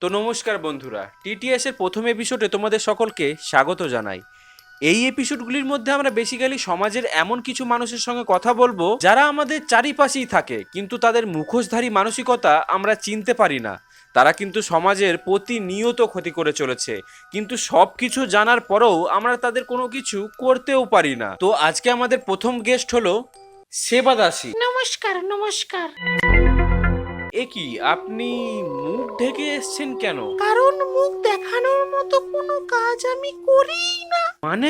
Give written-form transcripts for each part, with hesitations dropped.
তো নমস্কার বন্ধুরা, টিটিএস এর প্রথম এপিসোডে তোমাদের সকলকে স্বাগত জানাই। এই এপিসোডগুলির মধ্যে আমরা বেসিক্যালি সমাজের এমন কিছু মানুষের সঙ্গে কথা বলবো যারা আমাদের চারিপাশেই থাকে, কিন্তু তাদের মুখোশধারী মানসিকতা আমরা চিনতে পারি না। তারা কিন্তু সমাজের প্রতিনিয়ত ক্ষতি করে চলেছে, কিন্তু সব কিছু জানার পরেও আমরা তাদের কোনো কিছু করতেও পারি না। তো আজকে আমাদের প্রথম গেস্ট হলো সেবা দাসী। নমস্কার নমস্কার। এ কি, আপনি মুখ ঢেকে এসছেন কেন? কারণ মুখ দেখানোর মতো কোনো কাজ আমি করিই না। মানে?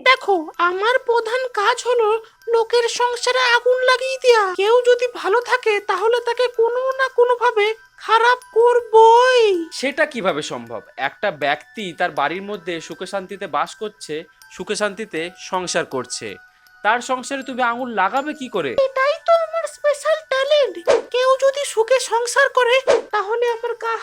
দেখো, আমার প্রধান কাজ হলো লোকের সংসারে আগুন লাগিয়ে দেয়া। কেউ যদি ভালো থাকে তাহলে তাকে কোনো না কোনো ভাবে খারাপ করবই। সেটা কিভাবে সম্ভব? একটা ব্যক্তি তার বাড়ির মধ্যে সুখে শান্তিতে বাস করছে, সুখে শান্তিতে সংসার করছে, তার সংসারে তুমি আঙুল লাগাবে কি করে? এটাই তো আমার স্পেশাল ট্যালেন্ট। কেউ যদি সুখে সংসার করে তাহলে আমার গা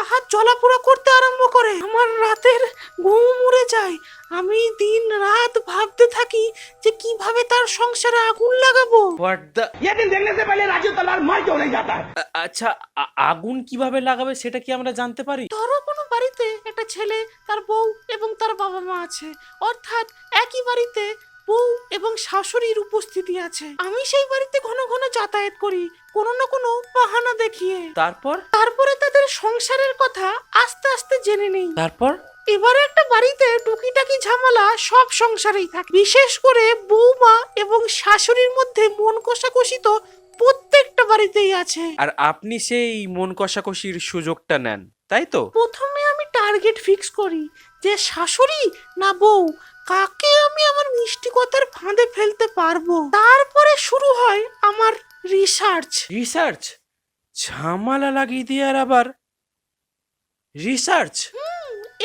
হাত জ্বলাপোড়া করতে আরম্ভ করে। আমার রাতের ঘুম উড়ে যায়। আমি দিন রাত ভাবতে থাকি যে কিভাবে তার সংসারে আগুন লাগাবো। হোয়াট দ্য... ये दिन देखने से पहले राजू तलवार मार क्यों नहीं जाता है? আচ্ছা, আগুন কিভাবে লাগাবে সেটা কি আমরা জানতে পারি? ধরো কোনো বাড়িতে একটা ছেলে, তার বউ এবং তার বাবা মা আছে, অর্থাৎ একই বাড়িতে বউ এবং শাশুড়ির উপস্থিতি আছে। আমি সেই বাড়িতে ঘন ঘন যাতায়াত করি, কোনো না কোনো বাহানা দেখিয়ে। তারপরে তাদের সংসারের কথা আস্তে আস্তে জেনে নেই। তারপর এবারে একটা বাড়িতে টুকিটাকি ঝামেলা সব সংসারেই থাকে। বিশেষ করে বৌমা এবং শাশুড়ির মধ্যে মন কষাকষি তো প্রত্যেকটা বাড়িতেই আছে। আর আপনি সেই মন কষাকষির সুযোগটা নেন, তাই তো? প্রথমে আমি টার্গেট ফিক্স করি যে শাশুড়ি না বউ, কাকে আমি আমার মিষ্টিকতার ফাঁদে ফেলতে পারবো। তারপরে শুরু হয় আমার রিসার্চ। রিসার্চ? ঝামেলা লাগিয়ে দিয়ে আর আবার রিসার্চ?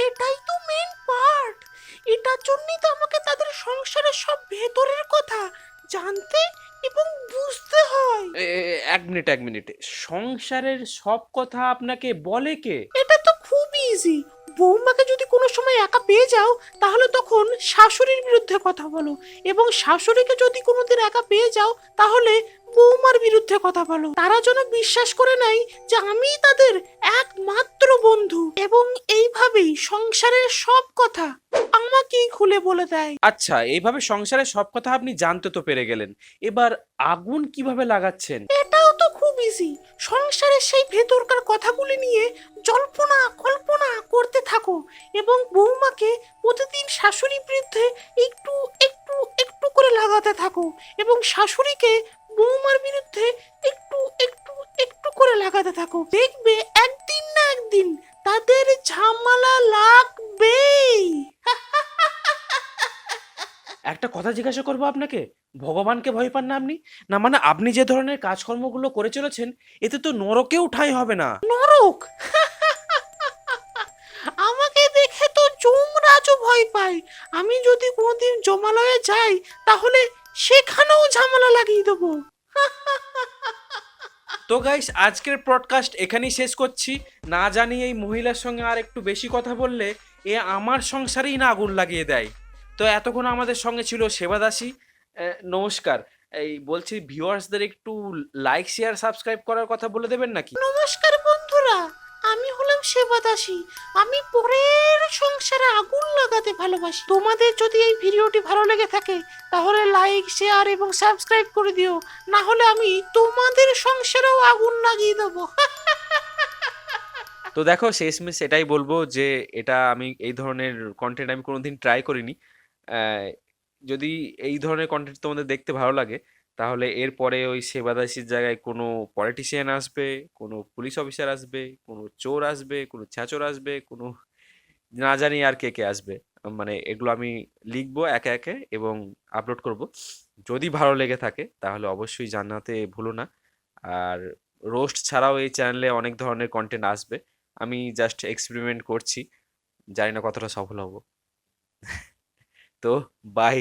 এটাই তো মেন পার্ট। এটার জন্যই তো আমাকে তাদের সংসারের সব ভেতরের কথা জানতে এবং বুঝতে হয়। এক মিনিট, সংসারের সব কথা আপনাকে বলে কে? এটা তো খুব ইজি। বৌমাকে যদি কোনো সময় একা পেয়ে যাও তাহলে তখন শাশুড়ির বিরুদ্ধে কথা বলো, এবং শাশুড়িকে যদি কোনোদিন একা পেয়ে যাও তাহলে বৌমার বিরুদ্ধে কথা বলো। তারা যেন বিশ্বাস করে নেয় যে আমি তাদের একমাত্র বন্ধু, এবং এইভাবেই সংসারের সব কথা আমাকেই খুলে বলে দেয়। আচ্ছা, এইভাবে সংসারের সব কথা আপনি জানতে তো পেরে গেলেন, এবার আগুন কিভাবে লাগাচ্ছেন? এটাও তো খুব ইজি। সংসারের সেই ভেতরকার কথাগুলি নিয়ে জল্পনা কল্পনা করতে থাকো, এবং বৌমাকে প্রতিদিন শাশুড়ির বিরুদ্ধে একটু একটু একটু করে লাগাতে থাকো, এবং শাশুড়িকে বৌমার বিরুদ্ধে একটু একটু একটু করে লাগাতে থাকো। দেখবে একদিন না একদিন তাদের ঝামেলা লাগবেই। একটা কথা জিজ্ঞাসা করবো আপনাকে, ভগবানকে ভয় পান না আপনি? না মানে আপনি যে ধরনের কাজকর্মগুলো করে চলেছেন, এতে তো নরকেও ঠাঁই হবে না। নরক? আমাকে দেখে তো যমরাজও ভয় পায়। আমি যদি কোনোদিন জমালয়ে যাই তাহলে সেখানেও ঝামেলা লাগিয়ে দেবো। তো গাইস, আজকের পডকাস্ট এখানেই শেষ করছি। না জানি এই মহিলার সঙ্গে আর একটু বেশি কথা বললে এ আমার সংসারেই না আগুন লাগিয়ে দেয়। তো এতক্ষণ আমাদের সঙ্গে ছিল সেবা দাসী। নমস্কার। এই বলছি, ভিউয়ার্সদের একটু লাইক শেয়ার সাবস্ক্রাইব করার কথা বলে দেবেন নাকি? নমস্কার বন্ধুরা, আমি হলাম সেবাদাসী। আমি পরের সংসারে আগুন লাগাতে ভালোবাসি। তোমাদের যদি এই ভিডিওটি ভালো লেগে থাকে তাহলে লাইক শেয়ার এবং সাবস্ক্রাইব করে দিও, না হলে আমি তোমাদের সংসারেও আগুন লাগিয়ে দেবো। তো দেখো, শেষমেশ এটাই বলবো যে এটা আমি এই ধরনের কন্টেন্ট আমি কোনোদিন ট্রাই করিনি। আহ, যদি এই ধরনের কন্টেন্ট তোমাদের দেখতে ভালো লাগে, তাহলে এরপরে ওই সেবাদাসীর জায়গায় কোনো পলিটিশিয়ান আসবে, কোনো পুলিশ অফিসার আসবে, কোনো চোর আসবে, কোনো ছ্যাচর আসবে, কোনো না জানি আর কে কে আসবে। মানে এগুলো আমি লিখবো একে একে এবং আপলোড করব। যদি ভালো লেগে থাকে তাহলে অবশ্যই জানাতে ভুলো না। আর রোস্ট ছাড়াও এই চ্যানেলে অনেক ধরনের কন্টেন্ট আসবে। আমি জাস্ট এক্সপেরিমেন্ট করছি, জানি না কতটা সফল হব। তো বাই।